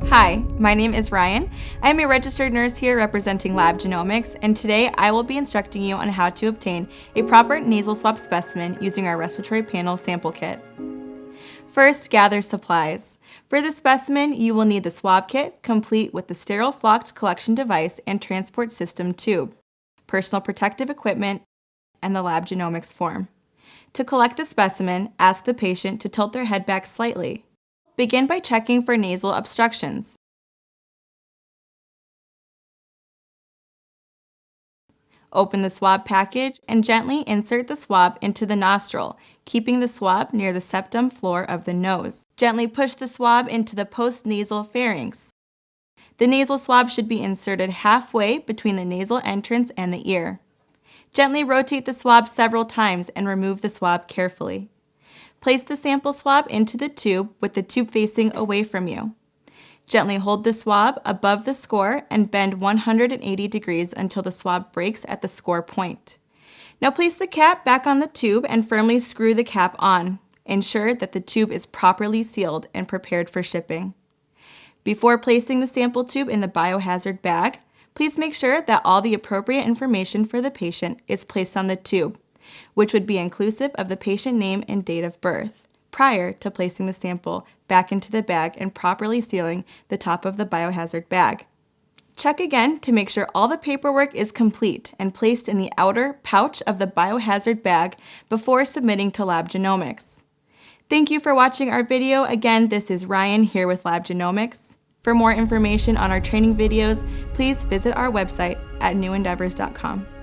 Hi, my name is Ryan. I am a registered nurse here representing Lab Genomics, and today I will be instructing you on how to obtain a proper nasal swab specimen using our respiratory panel sample kit. First, gather supplies. For the specimen, you will need the swab kit, complete with the sterile flocked collection device and transport system tube, personal protective equipment, and the Lab Genomics form. To collect the specimen, ask the patient to tilt their head back slightly. Begin by checking for nasal obstructions. Open the swab package and gently insert the swab into the nostril, keeping the swab near the septum floor of the nose. Gently push the swab into the postnasal pharynx. The nasal swab should be inserted halfway between the nasal entrance and the ear. Gently rotate the swab several times and remove the swab carefully. Place the sample swab into the tube with the tube facing away from you. Gently hold the swab above the score and bend 180 degrees until the swab breaks at the score point. Now place the cap back on the tube and firmly screw the cap on. Ensure that the tube is properly sealed and prepared for shipping. Before placing the sample tube in the biohazard bag, please make sure that all the appropriate information for the patient is placed on the tube, which would be inclusive of the patient name and date of birth, prior to placing the sample back into the bag and properly sealing the top of the biohazard bag. Check again to make sure all the paperwork is complete and placed in the outer pouch of the biohazard bag before submitting to Lab Genomics. Thank you for watching our video. Again, this is Ryan here with Lab Genomics. For more information on our training videos, please visit our website at newendeavors.com.